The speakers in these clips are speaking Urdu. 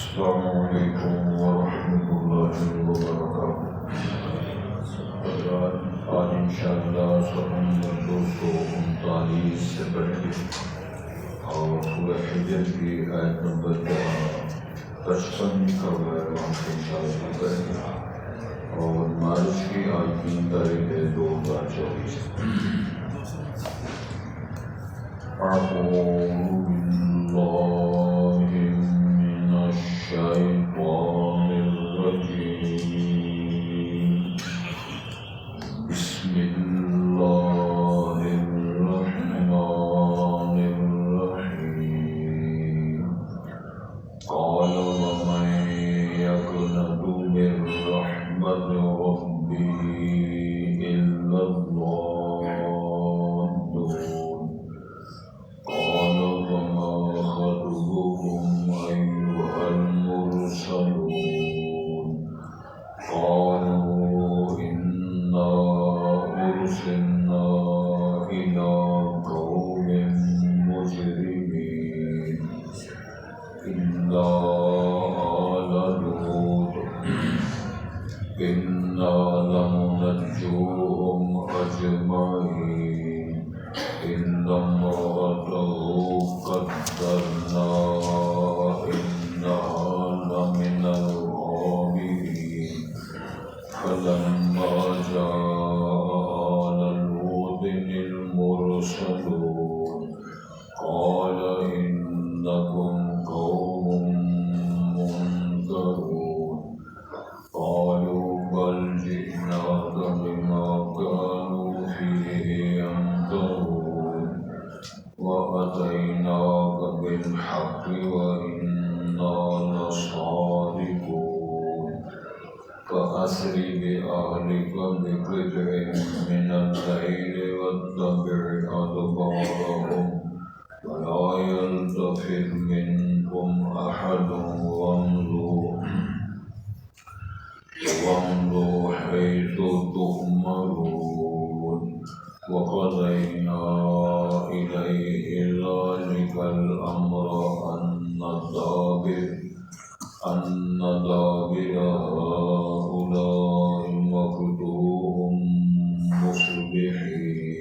السلام علیکم ورحمۃ اللہ وبرکاتہ۔ آج انشاءاللہ صفحہ نمبر 239 سے پڑھیں گے اور سورہ حجر کی آیت نمبر 55 کا وہاں سے انشاءاللہ کریں گے اور مارچ کی آج کی تاریخ ہے 2024۔ اعوذ باللہ من الشیطان الرجیم، بسم اللہ الرحمن الرحیم۔ قال ومن يقنط من رحمة ربه إلا الضالون۔ قال فما خطبكم أيها المرسلون؟ قالوا إنا أرسلنا إلى قوم مجرمين إلا آل لوط إنا لمنجوهم أجمعين إلا امرأته قدرنا إنها لمن الغابرين فلما جاء آل لوط المرسلون قال إنكم قوم منكرون قالوا بل جئناك بما كانوا فيه يمترون وأتيناك بالحق وإنا لصادقون فأسر بأهلك بقطع من الليل واتبع أدبارهم ولا يلتفت منكم أحد وامضوا حيث تؤمرون وقضينا إليه ذلك الأمر أن دابر هؤلاء مقطوع مصبحين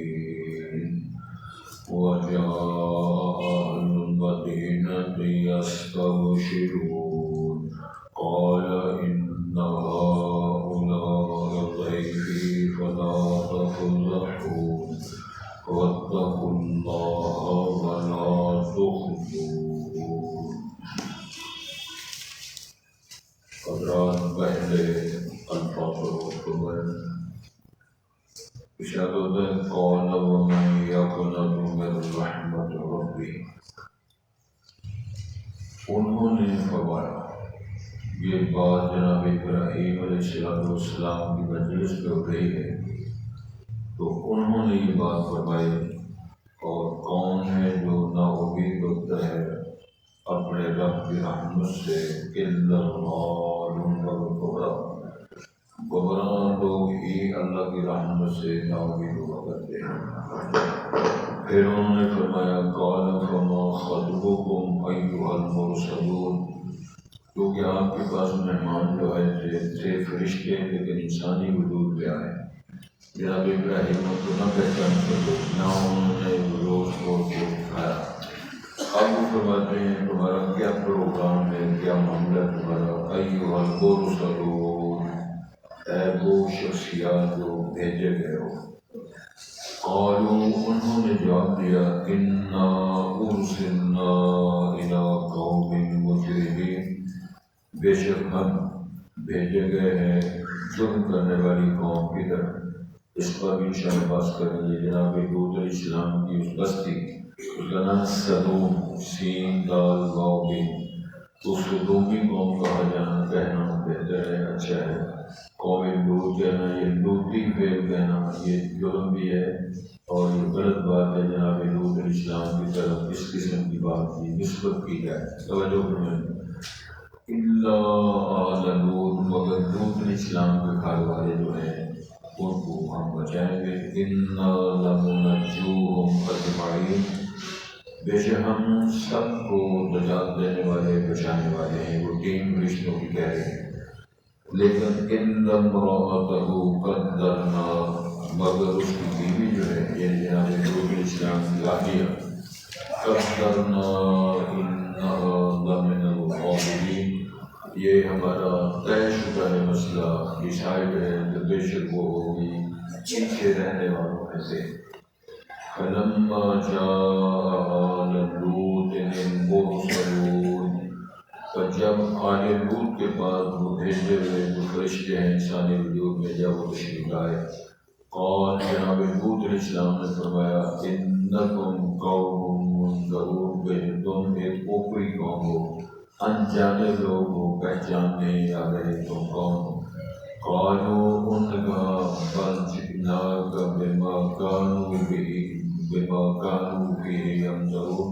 وجاء أهل المدينة يستبشرون قال إن هؤلاء ضيفي فلا تفضحون واتقوا الله ولا تخزون۔ حضرات، پہلے الفاظ اشارت ہے قال ومن يقنط من رحمة ربه، انہوں نے فرمایا، یہ بات جناب ابراہیم علیہ السلام کی مجلس پہ ہو رہی ہے تو انہوں نے یہ بات فرمائی، اور کون ہے جو نا امید ہوتا ہے اپنے رب کی رحمت سے؟ الا الضالون، گمراہ لوگ ہی اللہ کی رحمت سے نا امید ہوا کرتے ہیں۔ پھر انہوں نے فرمایا قال فما خطبكم أيها المرسلون، کیونکہ آپ کے پاس مہمان جو آئے تھے فرشتے لیکن انسانی وجود پہ آئے، جناب ابراہیم کو نہ پہچان سکے، نہ انہوں نے روز کو کھایا۔ اب وہ فرماتے ہیں تمہارا کیا پروگرام ہے، کیا معاملہ تمہارا؟ ایھا المرسلون، اے وہ شخصیات جو بھیجے گئے ہو۔ قالوا، انہوں نے جواب دیا، انا ارسلنا الی قوم مجرمین، بے شک ہم بھیجے گئے ہیں جرم کرنے والی قوم کی طرف۔ اس پر بھی انشاءاللہ بات کریں گے۔ جناب لوط علیہ السلام کی اس بستی، اس کا نام سدوم، سین دال واو بین، تو سدومی قوم کہا جانا کہنا بہتر ہے، اچھا ہے۔ قوم لوط کہنا، یہ لوطی فعل کہنا، یہ جرم بھی ہے اور یہ غلط بات ہے۔ جناب لوط علیہ السلام کی طرف اس قسم کی بات کی نسبت کی جائے، توجہ فرمائیں۔ الا آل لوط، مگر لوط علیہ السلام کے گھر والے جو ہیں ان کو ہم بچائیں گے۔ انا لمنجوہم اجمعین، بے شک ہم سب کو نجات دینے والے بچانے والے ہیں. وہ 3 فرشتوں کی کہہ رہے ہیں. لیکن ان امرأتہ قدرنا، مگر اس کی بیوی جو ہے یہ جناب لوط علیہ السلام کی غالبیہ، قدرنا انہا لمن الغابرین، یہ ہمارا طے شدہ ہے مسئلہ، ڈیسائیڈ ہے کہ بے شک وہ ہوگی پیچھے رہنے والوں میں سے. فلما جاء آل لوط المرسلون، اور جب آل لوط کے بعد وہ بھیجے ہوئے جو فرشتے ہیں انسانی وجود میں جب وہ تشریف لائے، قال جناب لوط علیہ السلام نے فرمایا انکم قوم منکرون، کہ تم ایک اوپری قوم ہو، انجانے لوگ ہو، پہچاننے آ گئے تم کون ہو. قالوا ان نے کہا بل جئناک بما كانوا فيه يمترون،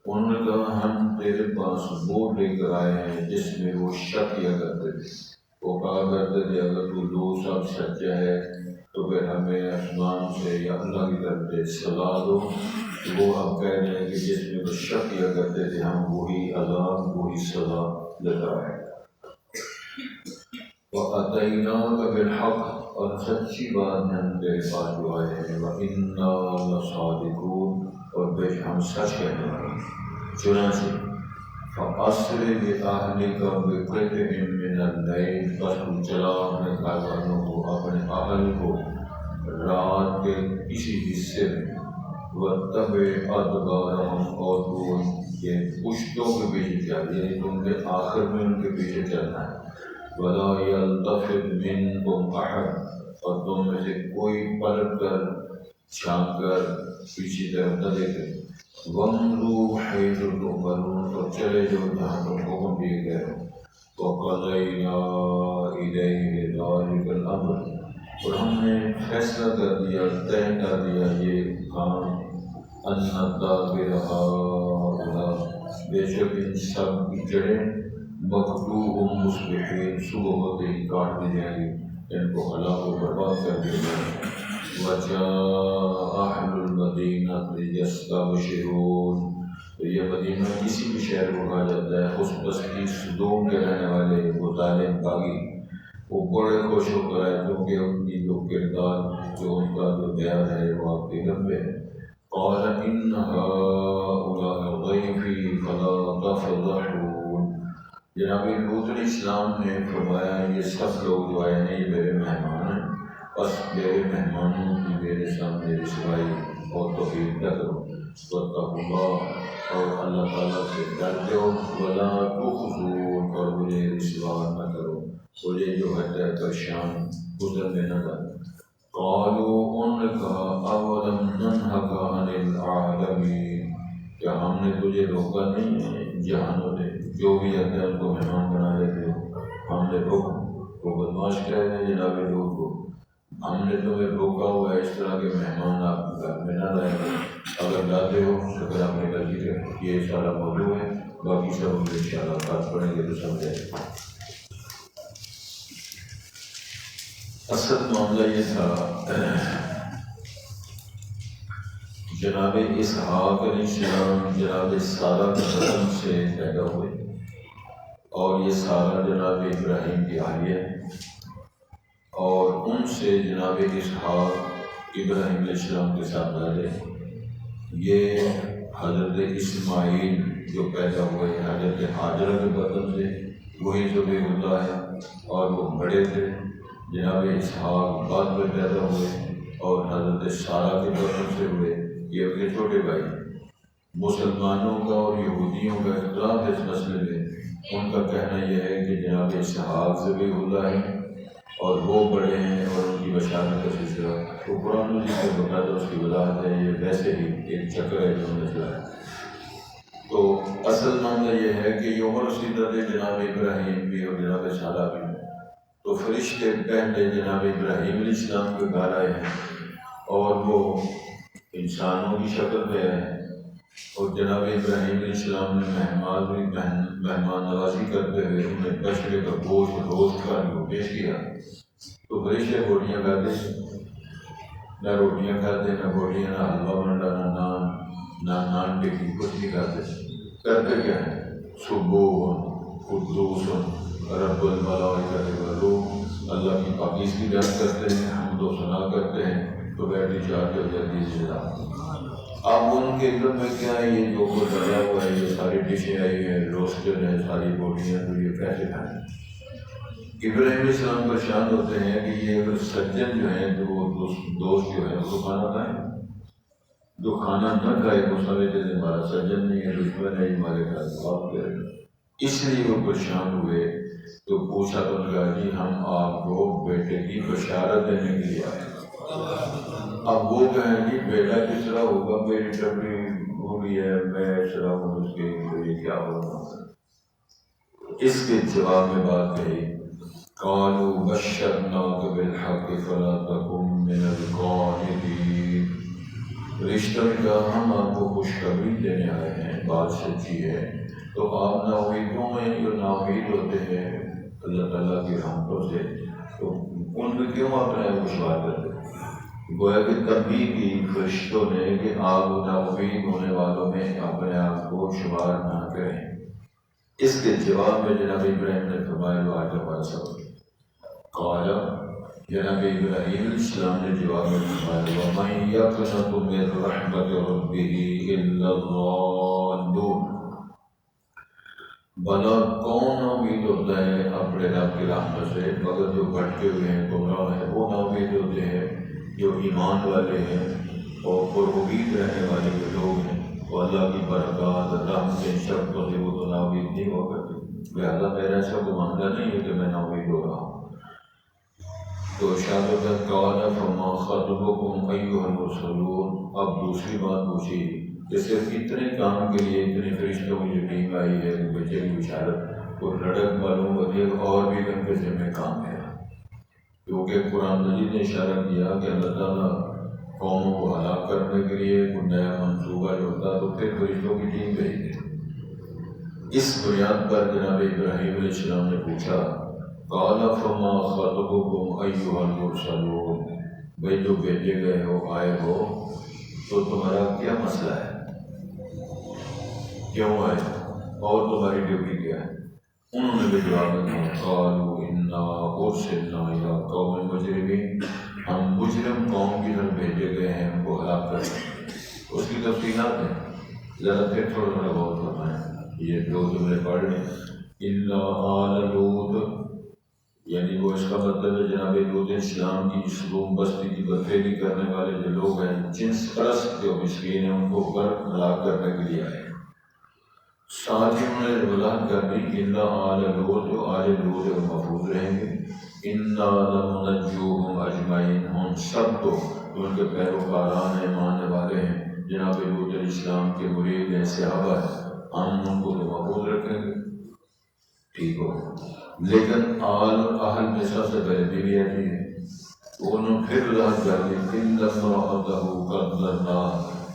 انہوں نے کہا ہم تیرے پاس وہ لے کر آئے ہیں جس میں وہ شک کیا کرتے تھے. وہ کہا کرتے تھے اگر تو دو سب سچا ہے تو پھر ہمیں آسمان سے یا اللہ کی طرف سے سزا دو. وہ اب کہہ رہے ہیں کہ جس میں وہ شک کیا کرتے تھے ہم وہی عذاب وہی سزا لے کر آئے. وَأَتَيْنَاكَ بِالْحَقِّ، اور سچی بات میں ہم تیرے پاس جو آئے ہیں. وَإِنَّا لَصَادِقُونَ، اور بے شک ہم سچ کہنے والے ہیں. چنانچہ فَأَسْرِ بِأَهْلِكَ بِقِطْعٍ مِّنَ اللَّيْلِ، بس تم چلا اپنے گھر والوں کو، اپنے اہل کو رات کے کسی حصے میں. وَاتَّبِعْ أَدْبَارَهُمْ، اور تو ان کے پشتوں کے پیچھے چل، یعنی تم کے آخر میں ان کے پیچھے چلنا ہے. وَلَا يَلْتَفِتْ مِنْكُمْ أَحَدٌ، اور تم میں سے کوئی پلٹ کر چھانک کر پیچھے طرف نہ دیکھے. وَامْضُوا حَيْثُ تُؤْمَرُونَ، اور چلے جو جہاں تم حکم دیے گئے ہو. وَقَضَيْنَا إِلَيْهِ ذَلِكَ الْأَمْرَ، اور ہم نے فیصلہ کر دیا، طے کر دیا یہ کام. أَنَّ دَابِرَ هَٰؤُلَاءِ، بے شک ان سب کی جڑیں مقطوع مصبحین، صبح ہوتے ہی کاٹ دی جائیں گی، ان کو ہلاک و برباد کر دیا جائے گا. وَجَاءَ أَهْلُ الْمَدِينَةِ يَسْتَبْشِرُونَ، تو یہ مدینہ کسی بھی شہر کو کہا جاتا ہے، اس بستی صدوم کے رہنے والے وہ ظالم باغی وہ بڑے خوش ہو کر آئے، کیونکہ ان کی جو کردار جو ان کا جو بیان ہے وہ آپ کے لمبے ہے. قَالَ إِنَّ هَٰؤُلَاءِ ضَيْفِي فَلَا تَفْضَحُونِ، جناب لوط علیہ السلام نے فرمایا یہ سب لوگ جو آئے ہیں یہ میرے مہمان ہیں، بس میرے مہمانوں کی میرے سامنے رسوائی اور توہین نہ کرو. وَاتَّقُوا اللَّهَ، اور اللہ تعالیٰ سے ڈرتے ہو. وَلَا تُخْزُونِ، اور مجھے رسوا نہ کرو، مجھے جو ہے پریشان گزرنے نہ دو. قالوا، انہوں نے کہا اَوَلَمْ نَنْهَكَ عَنِ الْعَالَمِينَ، کیا ہم نے تجھے روکا نہیں ہے جہانوں نے، جو بھی آتے ہیں ان کو مہمان بنا لیتے ہو. ہم نے روکا، وہ بدماش کہہ رہے ہیں جناب لوگ کو، ہم نے تمہیں روکا ہوا ہے اس طرح کے مہمان آپ گھر میں نہ لائیں گے. اگر لاتے ہو تو پھر آپ نے غلطی کریں. یہ سارا موضوع ہے، باقی سب ہم ان شاء اللہ بات پڑھیں گے تو سمجھیں گے. اصل معاملہ یہ تھا جناب اسحاق علیہ السلام جناب سارہ کے بدن سے پیدا ہوئے، اور یہ سارہ جناب ابراہیم کی اہلیہ ہے، اور ان سے جناب اسحاق ابراہیم علیہ السلام کے ساتھ والے. یہ حضرت اسماعیل جو پیدا ہوئے حضرت ہاجرہ کے بدن سے، وہی ذبیح اللہ ہے، اور وہ بڑے تھے. جناب اسحاق بعد میں پیدا ہوئے اور حضرت سارہ کے بدن سے ہوئے، یہ اپنے چھوٹے بھائی. مسلمانوں کا اور یہودیوں کا اختلاف ہے اس مسئلے میں. ان کا کہنا یہ ہے کہ جناب اسحاق ذبیح اللہ ہے اور وہ بڑے ہیں، اور ان کی بشارت کا سلسلہ وہ قرآن مجید میں بتاتا ہے، اس کی وضاحت ہے. یہ ویسے ہی ایک چکر ہے جو مسئلہ ہے. تو اصل معاملہ یہ ہے کہ یہ عمر سیدہ تھے جناب ابراہیم بھی اور جناب سارہ بھی. تو فرشتے پہلے جناب ابراہیم علیہ السلام کے گھر آئے ہیں، اور وہ انسانوں کی شکل میں ہیں، اور جناب ابراہیم علیہ السلام نے مہمان نوازی کرتے ہوئے انہیں بچڑے کا گوشت روسٹ کر کے پیش کیا. تو فرشتے روٹیاں کھاتے، نہ روٹیاں کھاتے، نہ روٹیاں، نہ حلوہ منڈا، نہ نان، نان ٹکی کچھ نہیں کرتے کیا ہیں؟ سبوح قدوس رب الملائکۃ والروح، اللہ کی پاکیزگی بیان کرتے ہیں، حمد و ثنا کرتے ہیں، تو بیٹری چارج ہو جاتی ہے زندہ۔ اب ان کے علم میں کیا ہے، یہ جو کچھ ڈلا ہوا ہے، یہ ساری ڈشیں آئی ہیں، روسٹڈ ہیں، ساری بوٹیاں، تو یہ کیسے کھائیں؟ ابراہیم علیہ السلام پریشان ہوتے ہیں کہ یہ اگر سجن جو ہیں، جو وہ دوست جو ہے وہ کھانا کھائیں، جو کھانا نہ کھائے وہ سمجھتے تھے ہمارا سجن نہیں ہے، دشمن ہے، ہمارے گھر بات کرے گا، اس لیے وہ پریشان ہوئے۔ تو پوچھا تو نے کہا جی ہم آپ کو بیٹے کی بشارت دینے کے لیے آئے۔ اب وہ کہیں گی بیٹا کس طرح ہوگا، میری ٹبری بوڑھی ہے، میں اس طرح ہوں، اس کے لیے کیا ہوگا؟ اس کے جواب میں بات کہی، قالوا بشرناک بالحق فلا تکن من القانطین۔ رشتہ میں کہا ہم آپ کو خوشخبری دینے آئے ہیں، بات سچی ہے، تو آپ نا امیدوں میں جو نا امید ہوتے ہیں اللہ تعالیٰ کی رحمتوں سے، تو ان میں کیوں اپنے آپ کو شمار کرتے ہیں؟ گویا کہ تنبیہ کی فرشتوں نے کہ آپ نا امید ہونے والوں میں اپنے آپ کو شمار نہ کریں۔ اس کے جواب میں جناب ابراہیم نے فرمایا وہ آج ہمارا سبق قال، جناب ابراہیم علیہ السلام نے جواب میں فرمایا وَمَن يَقْنَطُ مِن رَحْمَتِ رَبِّهِ إِلَّا الضَّالُّونَ، بھلا کون امید ہوتا ہے اپنے رب کی رحمت سے مگر جو بھٹکے ہوئے ہیں، گمراہ ہیں، وہ نا امید ہوتے ہیں جو ایمان والے ہیں اور پرامید رہنے والے جو لوگ ہیں، وہ اللہ کی برکات رحمت شفقت سے وہ تو نا امید نہیں ہو کرتے۔ لہٰذا میرا ایسا گماندہ نہیں ہے کہ میں نا امید ہو رہا ہوں۔ تو شاگرد قال فما خطبکم ایھا المرسلون، اب دوسری بات پوچھی کہ صرف اتنے کام کے لیے اتنے فرشتوں کی جو ٹیم آئی ہے بچے کی بشارت، وہ لڑک معلوم ہوتی ہے اور بھی ان کے ذمہ کام ہے، کیونکہ قرآن مجید نے اشارہ کیا کہ اللہ تعالیٰ قوموں کو ہلاک کرنے کے لیے کوئی نیا منصوبہ جو ہوتا تو پھر فرشتوں کی ٹیم بھیجتے۔ اس بنیاد پر جناب ابراہیم علیہ السلام نے پوچھا قال فما خطبکم ایھا المرسلون، بھائی جو بھیجے گئے ہو آئے ہو تو تمہارا کیا مسئلہ ہے، کیوں آئے اور تمہاری ڈیوٹی کیا ہے؟ انہوں نے بھی جواب دیا قالوا انا ارسلنا الی قوم مجرمین، ہم مجرم قوم کی طرف بھیجے گئے ہیں ان کو ہلاک کرنے۔ اس کی تفصیلات ہیں، ذرا پھر تھوڑا غور فرمائیں، یہ دو جملے پڑھ لیں، الا آل لوط، یعنی وہ اس کا مطلب ہے جناب لوط علیہ السلام کی اس روم بستی کی برفیلی کرنے والے جو لوگ ہیں، جنس پرست جو مسکین ہیں، ان کو غرق ہلاک کرنے کے لیے آئے۔ ساتھ ہی انہوں نے وضاحت کر دی الا آل لوط، جو آل لوط وہ محفوظ رہیں گے، انا لمنجوہم اجمعین، ہم سب تو ان کے پیروکاران ہیں، ماننے والے ہیں، جناب لوط علیہ السلام کے مرید ہیں، صحابہ ہیں، ہم ان کو تو محفوظ رکھیں گے، ٹھیک ہو۔ لیکن آل اہل میں سب سے پہلے بیوی آتی ہے، انہوں نے پھر وضاحت کر دی الا امرأتہ قدرنا،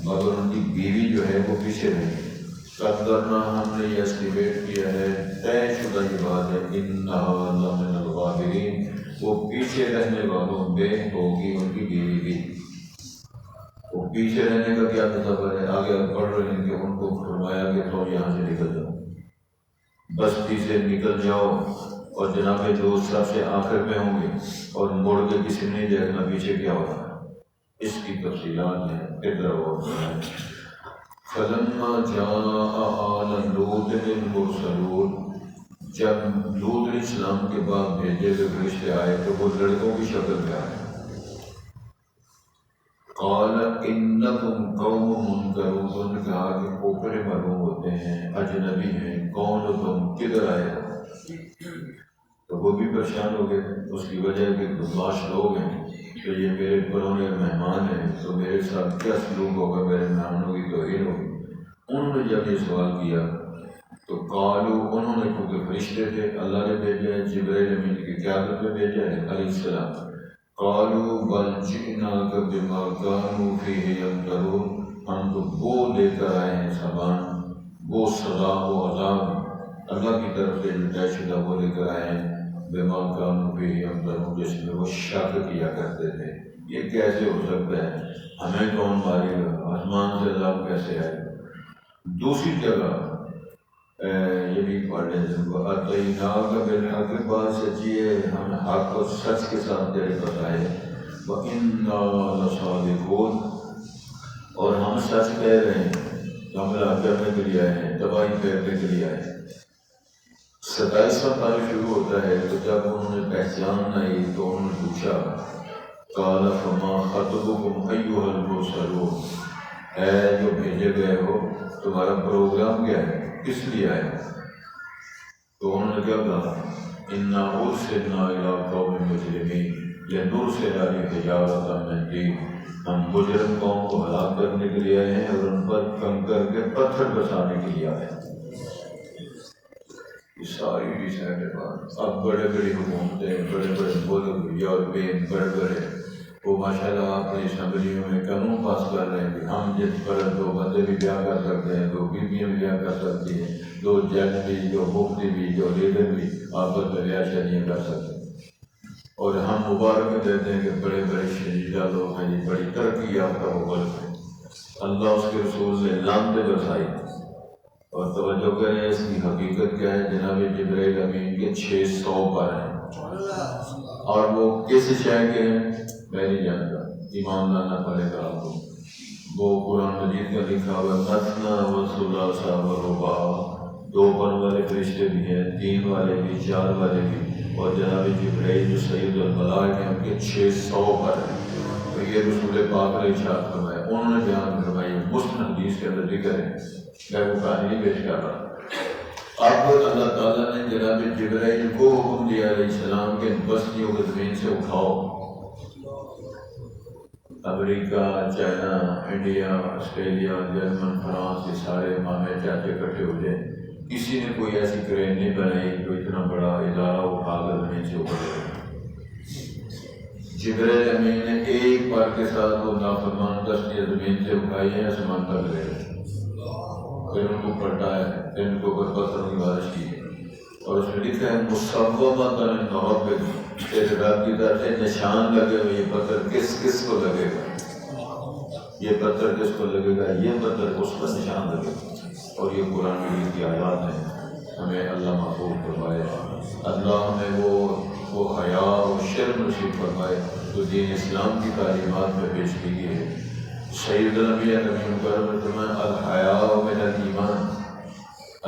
مگر ان کی بیوی جو ہے وہ پیچھے رہی، قدرنا ہم نے یہ اسٹیمیٹ کیا ہے، طے شدہ یہ بات ہے، انہا لمن الغابرین، وہ پیچھے رہنے والوں میں ہوگی ان کی بیوی بھی۔ وہ پیچھے رہنے کا کیا مطلب ہے؟ آگے پڑھ رہے ہیں کہ ان کو فرمایا کہ تم یہاں سے نکل جاؤ، بستی سے نکل جاؤ، اور جناب دوست سب سے آخر میں ہوں گے اور مڑ کے کسی نہیں دیکھنا پیچھے کیا ہو رہا ہے۔ اس کی تفصیلات ہیں، ادھر اور فلما جاء آل لوط المرسلون، جب لوط علیہ السلام کے بعد بھیجے ہوئے فرشتے آئے تو وہ لڑکوں کی شکل میں آئے۔ قال انکم قوم منکرون، انہوں نے کہا کہ اوپرے معلوم ہوتے ہیں، اجنبی ہیں، کون ہو تم، کدھر آئے ہو؟ تو وہ بھی پریشان ہو گئے، اس کی وجہ کہ بدماش لوگ ہیں، تو یہ میرے پرانے مہمان ہیں، تو میرے ساتھ کیا سلوک ہوگا، میرے مہمانوں کی توہین ہوگی۔ انہوں نے جب یہ سوال کیا تو قالوا، انہوں نے کیونکہ فرشتے تھے، اللہ نے بھیجا ہے، جبرائیل امین کی قیادت میں بھیجا ہے علیہ السلام، قالوا بل جئناک بما كانوا فیہ یمترون، ہم تو وہ لے کر آئے ہیں سامان، وہ سزا، وہ عذاب اللہ کی طرف سے جو طے شدہ وہ لے کر آئے ہیں، بما کانوا فیہ یمترون، جس میں وہ شک کیا کرتے تھے یہ کیسے ہو سکتا ہے، ہمیں کون مارے گا، آسمان سے عذاب کیسے آئے گا۔ دوسری جگہ یہ بھی پڑھ لیں، وَأَتَيْنَاكَ بِالْحَقِّ، بات سچی ہے، ہم حق اور سچ کے ساتھ تیرے پاس آئے، وَإِنَّا لَصَادِقُونَ، اور ہم سچ کہہ رہے ہیں، حملہ کرنے کے لیے آئے ہیں، تباہی پھیرنے کے لیے آئے ہیں۔ 27واں پارہ شروع ہوتا ہے، تو جب انہوں نے پہچان آئی تو انہوں نے پوچھا، قَالَ فَمَا خَطْبُكُمْ أَيُّهَا الْمُرْسَلُونَ، اے جو بھیجے گئے ہو تمہارا پروگرام کیا ہے، کس لیے آئے؟ تو انہوں نے کیا کہا، اِنَّا أُرْسِلْنَا إِلَىٰ قَوْمٍ مُجْرِمِينَ لِنُرْسِلَ عَلَيْهِمْ حِجَارَةً مِّن طِينٍ، ہم مجرم قوم کو ہلاک کرنے کے لیے آئے ہیں اور ان پر کنکر کے پتھر برسانے کے لیے آئے ہیں۔ یہ ساری ڈیسائڈ بات۔ اب بڑے بڑی حکومتیں، بڑے بڑے ملک، یورپین بڑے بڑے، وہ ماشاء اللہ اپنی اسمبلیوں میں قانون پاس کر رہے ہیں کہ ہم جس پر 2 بندے بھی بیاہ کر سکتے ہیں، 2 بیویاں بھی بیاہ کر سکتی ہیں، 2 جج بھی، جو مفتی بھی، جو لیڈر بھی آپس میں بیاہ شادیاں کر سکتے ہیں۔ اور ہم مبارک دیتے ہیں کہ بڑے بڑے شہیدہ لوگ ہیں، یہ بڑی ترقی یافتہ ملک ہے۔ اللہ اس کے رسول نے لعنتیں برسائی، اور توجہ کریں اس کی حقیقت کیا ہے، جناب جبرائیل امین کے 600 پر ہیں، اور وہ کس شے کے ہیں میں نہیں جانتا، ایمان لانا پڑے گا آپ کو۔ وہ قرآن مجید کا لکھا ہوا مثنی و ثلاث و رباع، 2 پن والے فرشتے بھی ہیں، 3 والے بھی، 4 والے بھی، اور جناب جبرائیل جو سید الملائکہ ہیں ان کے 600 پر ہیں۔ تو یہ رسول پاک نے ارشاد فرمایا، انہوں نے بیان فرمائی، مسلم حدیث کے اندر ذکر ہے، میں وہ کہانی پیش کر رہا ہوں۔ اب اللہ تعالیٰ نے جناب جبرائیل کو حکم دیا علیہ السلام کے بستیوں کو زمین سے اٹھاؤ۔ America, China, India, Australia, German, France, یہ سارے مامے چاچے اکٹھے ہو جائیں، کسی نے کوئی ایسی کرین نہیں بنائی جو اتنا بڑا ادارہ اٹھا کر زمین سے اوپر لے۔ جبرائیل امین نے ایک بار کے ساتھ وہ نافرمان کشتیاں زمین سے اٹھائی ہیں، آسمان تک لے گئے، پھر ان کو پلٹا ہے، پھر ان کو پتھروں کی بارش کی ہے، اور اس میں لکھا ہے مصومۃ عند ربک، تیرے رب کی طرف سے نشان لگے ہوئے، یہ پتھر کس کس کو لگے گا، یہ پتھر کس کو لگے گا، یہ پتھر اس پر نشان لگے گا۔ اور یہ قرآن مجید کی آیات ہیں، ہمیں اللہ محفوظ فرمائے، اللہ ہمیں وہ حیا و شرم نصیب فرمائے جو دین اسلام کی تعلیمات میں پیش کی گئی ہے۔ سید الانبیاء نبی مکرم نے فرمایا الحیاء من الایمان،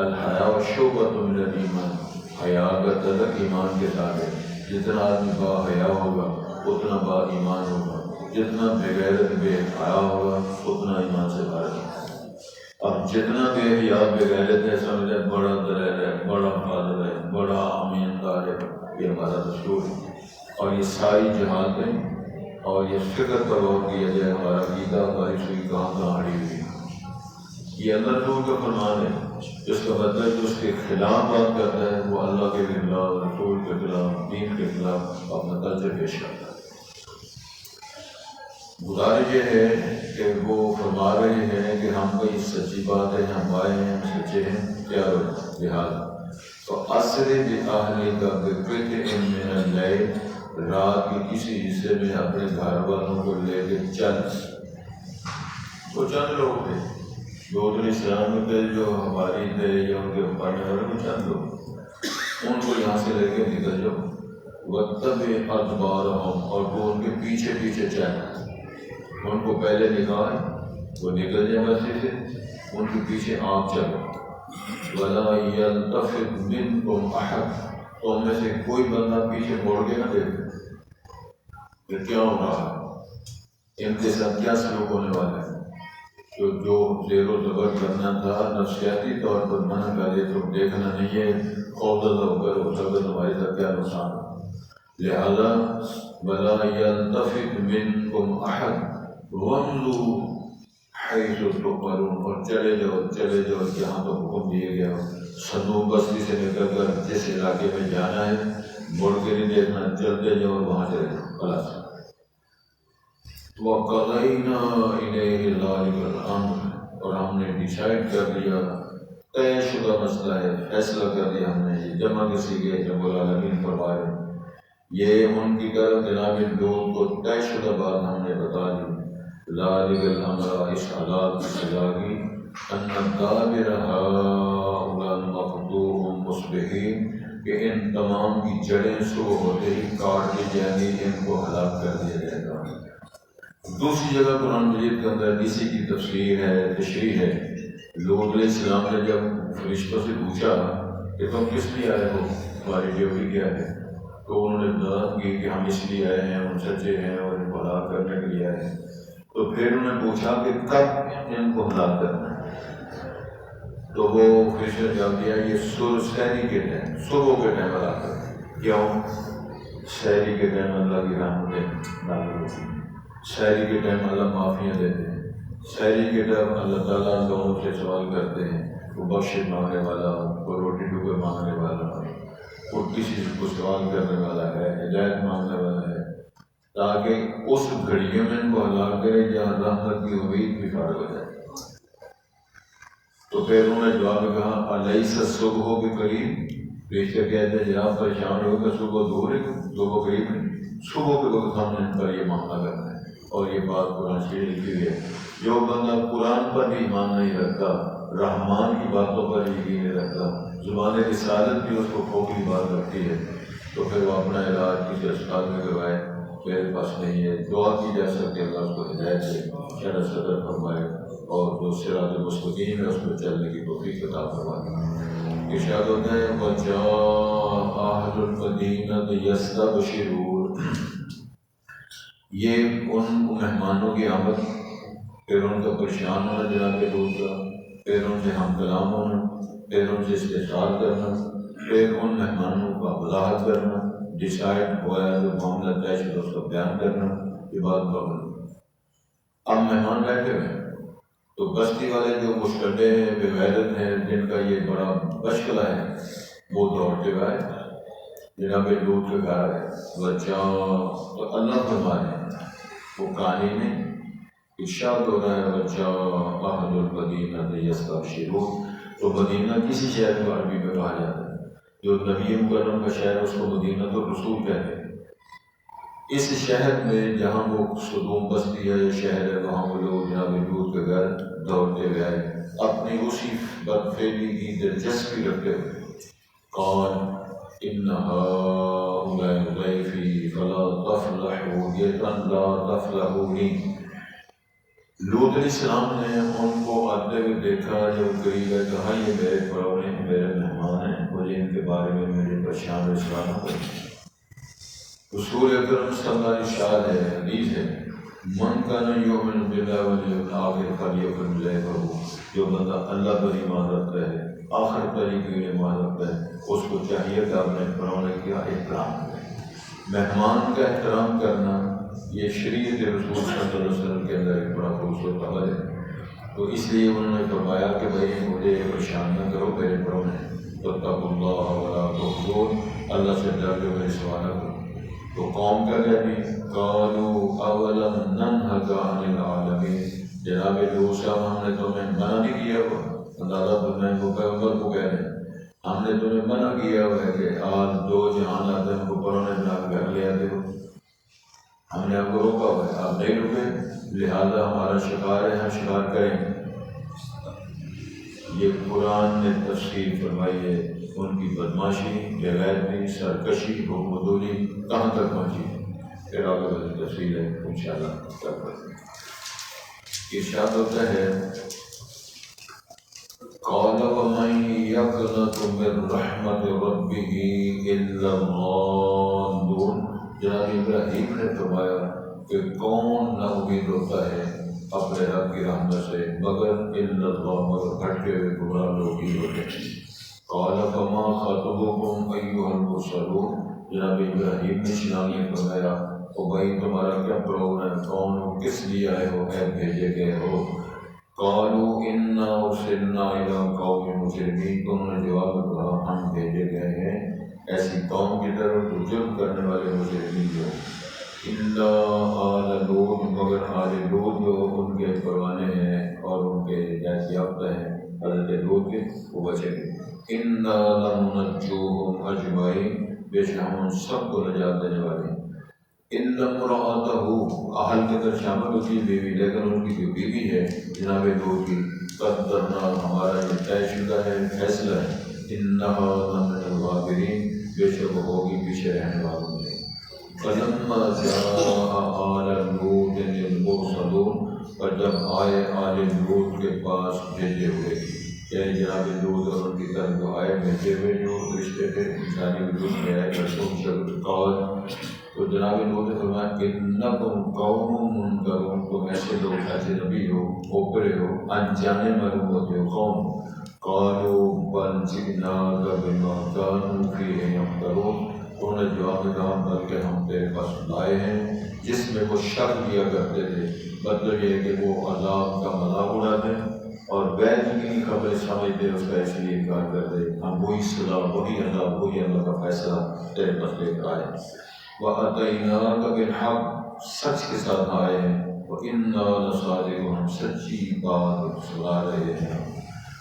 الحیاء شعبۃ من الایمان، حیا کا تعلق ایمان کے ساتھ ہے۔ جتنا آدمی با حیا ہوگا اتنا با ایمان ہوگا، جتنا بے غیرت بے حیا ہوگا اتنا ایمان سے باہر ہوگا۔ اب جتنا بے حیا بے غیرت ہے سمجھے بڑا دلیر ہے، بڑا فاضل ہے، بڑا امین دار ہے، یہ ہمارا دستور ہے۔ اور یہ ساری جہالتیں اور یہ فکر پر غور کیا جائے، ہمارا عقیدہ ہماری سوئی کہاں اڑی ہوئی ہے۔ یہ اللہ رسول کا فرمان ہے، جس کا مطلب جو اس کے خلاف بات کرتا ہے وہ اللہ کے خلاف، رسول کے خلاف، دین کے خلاف اپنا کلچر پیش کرتا ہے۔ گزارش یہ ہے کہ وہ فرما رہے ہیں کہ ہم کو یہ سچی بات ہے، ہم آئے ہیں، ہم سچے ہیں، تیار ہو لہٰذا فَأَسْرِ بِأَهْلِكَ بِقِطْعٍ مِّنَ اللَّيْلِ، رات کے کسی حصے میں اپنے گھر والوں کو لے کے چل۔ وہ چند لوگ تھے، لوط علیہ السلام میں پہ جو ہماری تھے یا ان کے پڑھنے والے وہ چند لوگ، ان کو یہاں سے لے کے نکل جاؤ۔ وَاتَّبِعْ أَدْبَارَهُمْ، اور وہ ان کے پیچھے پیچھے چل، ان کو پہلے نکال، وہ نکل جائے مسجد سے، ان کے پیچھے آپ چلو۔ وَلَا يَلْتَفِتْ مِنْكُمْ أَحَدٌ، تو ان میں سے کوئی بندہ پیچھے موڑ کے نہ دیکھے کہ کیا ہو رہا ہے، ان کے ساتھ کیا سلوک ہونے والا ہے۔ تو جو زیر و زبر کرنا تھا نفسیاتی طور پر منع کر دے، تو دیکھنا نہیں ہے، خوفزدہ ہو کر ہو سکتا تمہاری ساتھ کیا نقصان ہو۔ لہذا وَلَا يَلْتَفِتْ مِنْكُمْ أَحَدٌ وَامْضُوا حَيْثُ تُؤْمَرُونَ، اور چلے جاؤ جہاں تو حکم دیا گیا ہو۔ صندوق بستی سے نکل کر جس علاقے میں جانا ہے مڑ کے نہیں دیکھنا، چلتے جاؤ اور وہاں چلے جاؤ خلاص۔ وَقَضَيْنَا إِلَيْهِ ذَلِكَ الْأَمْرَ، اور ہم نے ڈیسائیڈ کر لیا طے شدہ مسئلہ ہے، فیصلہ کر دیا ہم نے، یہ جمع کسی کے رب العالمین فرما رہے ہیں، یہ ان کی طرف جناب لوگ کو طے شدہ بات ہم نے بتا دی۔ ذالک الامر، اس حالات کی سزا کی، ان دابر ہؤلاء مقطوع مصبحین، کہ ان تمام کی جڑیں صبح ہوتے ہی کاٹ دی جائیں گی، ان کو ہلاک کر دیا جائے گا۔ دوسری جگہ قرآن مجید کے اندر اسی کی تفسیر ہے، تشریح ہے۔ لوط علیہ السلام نے جب فرشتوں سے پوچھا کہ تم کس لیے آئے ہو، تمہاری ڈیوٹی کیا ہے، تو انہوں نے وضاحت کی کہ ہم اس لیے آئے ہیں، ہم سچے ہیں اور ان کو ہلاک کرنے کے لیے آئے ہیں۔ تو پھر انہوں نے پوچھا کہ کب ان کو ہلاک کرنا ہے، تو وہ فرشتے نے جواب دیا یہ سحری کے ٹائم، صبح کے ٹائم ہلاک کرنا ہے۔ کیوں؟ سحری کے ٹائم اللہ کی رحمتیں نازل ہوتی ہیں، سحری کے ٹائم اللہ معافیاں دیتے ہیں، سحری کے ٹائم اللہ تعالیٰ لوگوں سے سوال کرتے ہیں، وہ بخشش مانگنے والا، وہ روٹی ٹکڑے مانگنے والا، وہ کسی کو سوال کرنے والا ہے، ہدایت مانگنے والا ہے، تاکہ اس گھڑیوں میں ان کو ہلاک کرے جہاں رحمت کی امید بھی فارغ ہو جائے۔ تو پھر انہوں نے جواب کہا الیس الصبح بقریب، فرشتے کہتے ہیں جناب پریشان ہو کہ صبح دور ہے، صبح قریب نہیں، صبح کے وقت ہم نے ان پر یہ معاملہ کرنا ہے۔ اور یہ بات قرآن شریف لکھی ہوئی ہے، جو بندہ قرآن پر بھی ایمان نہیں رکھتا، رحمان کی باتوں پر یقین نہیں رکھتا، زبان رسالت بھی اس کو کھوکھلی بات لگتی ہے، تو پھر وہ اپنا علاج کسی اسپتال میں کروائے، میرے پاس نہیں ہے۔ دعا کی جا سکتی ہے اللہ اس کو ہدایت سے شرح صدر فرمائے اور جو صراط مستقیم ہے اس پہ چلنے کی توفیق عطا فرمائے۔ ارشاد ہوتا ہے وَجَاءَ أَهْلُ الْمَدِينَةِ يَسْتَبْشِرُونَ، یہ ان مہمانوں کی آمد، پھر ان کا پریشان ہونا جناب لوط کا، پھر ان سے ہم کلام ہونا، پھر ان سے استفسار کرنا، پھر ان مہمانوں کا وضاحت کرنا، ڈیسائڈ ہوا ہے جو معاملہ طے شدہ اس کا بیان کرنا، یہ بات بابل۔ اب مہمان بیٹھے ہوئے ہیں تو بستی والے جو مشتبہ ہیں، بے غیرت ہیں، جن کا یہ بڑا مشغلہ ہے، وہ دوڑتے ہوئے آئے جناب لوط کے گھر ہے بچہ، تو اللہ فرما رہے ہیں، وہ کہانی نہیں، ارشاد ہو رہا ہے بچہ اہل المدینہ یستبشرون۔ تو مدینہ کسی شہر کو عربی میں کہا جاتا ہے، جو نبی مکرم کا شہر ہے اس کو مدینہ تو رسول کہتے ہیں۔ اس شہر میں جہاں وہ صدوم بستی ہے یا شہر ہے، وہاں وہ لوگ جناب لوط کے گھر دوڑتے ہوئے آئے، اپنی اسی بدفعلی کی دلچسپی رکھتے ہوئے۔ قال ان هؤلاء ضيفي فلا تفضحوا لا تفضحوني۔ لوط علیہ السلام نے ان کو آتے ہوئے دیکھا، جب قریب ہے کہا یہ میرے پرونے، میرے مہمان ہیں، مجھے ان کے بارے میں میرے پریشان رسوا نہ کریں۔ رسول اکرم صلی اللہ علیہ وسلم ہے، حدیث ہے، من کان یؤمن باللہ والیوم الآخر فلیکرم ضیفہ، جو بندہ اللہ پر ایمان رکھتا ہے، آخر پر ہی ایمان رکھتا ہے، اس کو چاہیے کہ اپنے پرونے کا احترام کرے۔ مہمان کا احترام کرنا یہ شریعت رسول صلی اللہ علیہ وسلم کے اندر ایک بڑا خوبصورت عمل ہے۔ تو اس لیے انہوں نے فرمایا کہ بھائی مجھے پریشان نہ کرو میرے پرونے، واتقوا اللہ ولا تخزون، اللہ سے ڈر کے میرے سوا نہ کرو۔ تو قوم کیا کہتی، قالوا اولم ننہک عن العالمین، جناب لوط صاحب ہم نے تمہیں منع نہیں کیا ہوا، اندازہ تمہیں وہ پیغمبر کو کہہ رہے ہیں، ہم نے تمہیں منع کیا ہوا ہے کہ آج دو جہان آتے ہیں کو پرونے بنا کے گھر لے آتے ہو، ہم نے آپ کو روکا ہوا ہے، آپ نہیں رکے، لہذا ہمارا شکار ہے، ہم شکار کریں۔ یہ قرآن نے تفسیر فرمائی ہے، ان کی بدماشی، بےغیرتی، سرکشی، حکم دولی کہاں تک پہنچی ہے، پھر آگے بڑی تفصیل ہے انشاءاللہ تب تک۔ ارشاد ہوتا ہے قال ومن يقنط من رحمت ربه الا الضالون، جناب ابراہیم نے فرمایا کہ کون نا امید ہوتا ہے اپنے رب کی رحمت سے مگر الا الضالون، مگر بھٹکے ہوئے گمراہ لوگ ہی ہوتے ہیں۔ قال فما خطبكم ایھا المرسلون، جناب ابراہیم نے شناخت فرمایا او بھائی تمہارا کیا پروگرام، کون ہو، کس لیے آئے ہو، اے بھیجے گئے ہو۔ قالوا انا ارسلنا الى قوم مجرمین، تو انہوں نے جواب میں کہا ہم بھیجے گئے ہیں ایسی قوم کی طرف جو جرم کرنے والے مجرمین جو الا آل لوط، مگر آل لوط جو ان کے پروانے ہیں اور ان کے ہدایت یافتہ ہیں، حضرت لوط کے وہ بچیں گے۔ اِنَّا لَمُنَجُّوهُمْ أَجْمَعِينَ، بے شک ہم ان سب کو نجات دینے والے ہیں۔ إِلَّا امْرَأَتَهُ، اہل کے اندر شامل ہوتی ہے بیوی، لیکن ان کی جو بیوی ہے جناب لوط کی، قدرنا، ہمارا یہ طے شدہ ہے، فیصلہ ہے، إِنَّهَا لَمِنَ الْغَابِرِينَ، بے شک وہ ہوگی پیچھے رہنے والوں میں۔ فَلَمَّا جَاءَ آلَ لُوطٍ الْمُرْسَلُونَ، اور جب آئے آل لوط کے پاس بھیجے ہوئے، یعنی جناب لوط اور ان کی طرف جو آئے بھیجے ہوئے جو رشتے تھے انسانی وجود میں آئے رسول شکل قول، تو جناب لوط نے فرمایا انکم قوم منکرون، تم ایسے لوگ، ایسے نبی ہو، اوپرے ہو، انجانے معلوم ہوتے ہو قوم۔ قالوا بل جئناک بما كانوا فیہ یمترون، انہوں نے جواب میں کہا بلکہ ہم تیرے پاس لائے ہیں جس میں وہ شک کیا کرتے تھے، مطلب یہ ہے کہ وہ عذاب کا مذاق اڑاتے اور غیر یقینی خبریں سمجھتے اس کا اس لیے انکار کرتے، ہم وہی سزا، وہی عذاب، وہی اللہ کا فیصلہ تیرے پاس لے کر آئے۔ وَأَتَيْنَاكَ بِالْحَقِّ، سچ کے ساتھ آئے ہیں، وَإِنَّا لَصَادِقُونَ، ہم سچی بات سنا رہے ہیں۔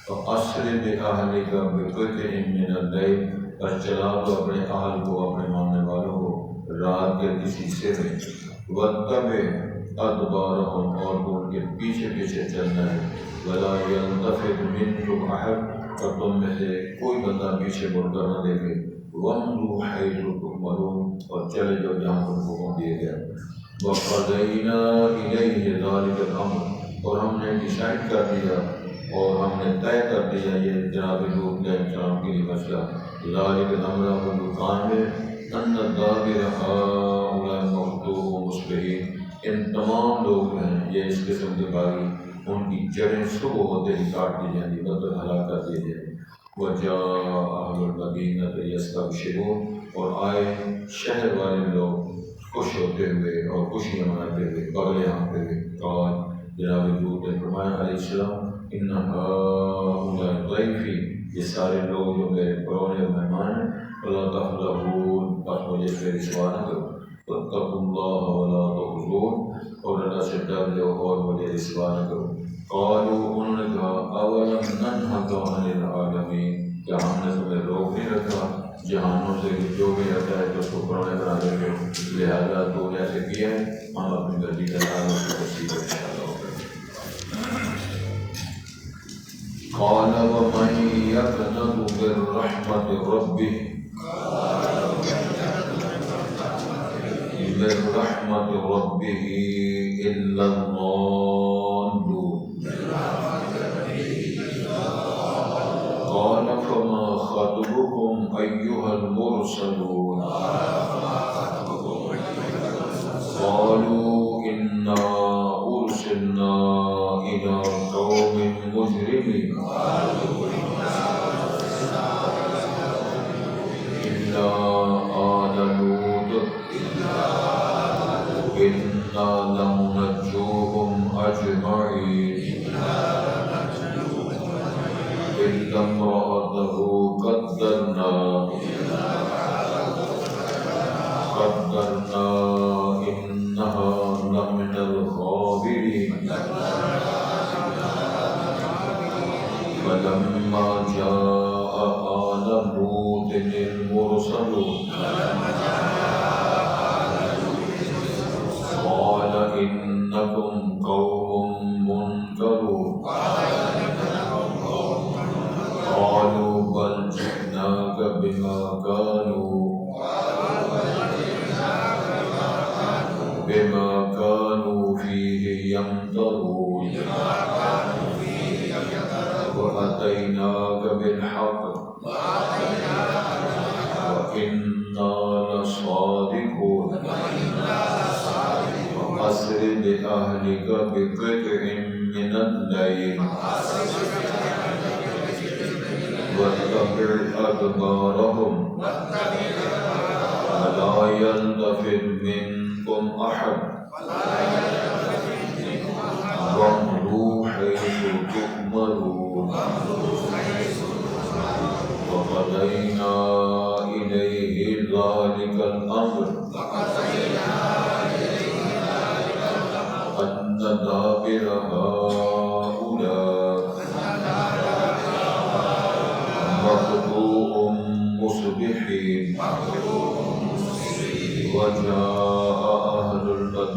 فَأَسْرِ بِأَهْلِكَ بِقِطْعٍ مِّنَ اللَّيْلِ، اور چلا دو اپنے اہل کو، اپنے ماننے والوں کو رات کے کسی حصے میں، وَاتَّبِعْ أَدْبَارَهُمْ، اور ان کے پیچھے پیچھے چلنا ہے، وَلَا يَلْتَفِتْ مِنكُمْ أَحَدٌ، اور تم میں سے کوئی بندہ پیچھے مڑ کر نہ دیکھے، وَامْضُوا حَيْثُ تُؤْمَرُونَ، اور چلے جاؤ جہاں تم کو حکم دیے گئے۔ وَقَضَيْنَا إِلَيْهِ ذَلِكَ الْأَمْرَ، اور ہم نے ڈیسائیڈ کر دیا اور ہم نے طے کر دیا یہ جناب لوط علیہ السلام کے لیے مسئلہ، ذَلِكَ الْأَمْرَ، وہ جو کام ہے، أَنَّ دَابِرَ هَٰؤُلَاءِ مَقْطُوعٌ مُصْبِحِينَ، ان تمام لوگ ہیں یہ اس قسم کے باغی، ان کی جڑیں صبح ہوتے ہی کاٹ دی جائیں گی، مطلب ہلاک کر دیے جائیں گے۔ وَجَاءَ أَهْلُ الْمَدِينَةِ يَسْتَبْشِرُونَ، اور آئے شہر والے لوگ خوش ہوتے ہوئے اور خوشیاں مناتے ہوئے، بغلے ہانکتے ہوئے۔ قال، جناب لوط نے فرمایا علیہ السلام، إِنَّ هَٰؤُلَاءِ ضَيْفِي، یہ سارے لوگ جو میرے پرونے مہمان ہیں، فَلَا تَخْضَعُونَ، بس مجھے سے رسوا نہ کرو، وَاتَّقُوا اللَّهَ وَلَا تُخْزُونِ، اور اللہ سے ڈر لو اور مجھے رسوا نہ کرو۔ قالوا، انہوں نے کہا، أَوَلَمْ نَنْهَكَ عَنِ الْعَالَمِينَ، کیا ہم نے تمہیں روک نہیں رکھا جہانوں سے کہ جو بھی رہتا ہے تو اس کو پرونے بنا دیں گے، لہٰذا تو نے ایسے کیا ہے، ہم اپنی مرضی کا نام اس کی تصدیق انشاءاللہ ہوگا۔ قال ومن يقنط من رحمة ربه إلا الضالون، قال فما خطبكم أيها المرسلون، قالوا إنا أرسلنا إلى قوم مجرمين إلا آل لوط إنا لمنجوهم أجمعين إلا امرأته قدرنا إنها لمن الغابرين فلما جاء آل لوط المرسلون قال إنكم قوم منكرون قالوا بل جئناك بما كانوا فيه يمترون وأتيناك بالحق وإنا لصادقون وأسر بأهلك بقطع من الليل واتبع أدبارهم ولا يلتفت منكم أحد وامضوا حيث تؤمرون وقضينا إليه ذلك الأمر أن دابر هؤلاء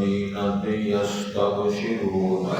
المدينة يستبشرون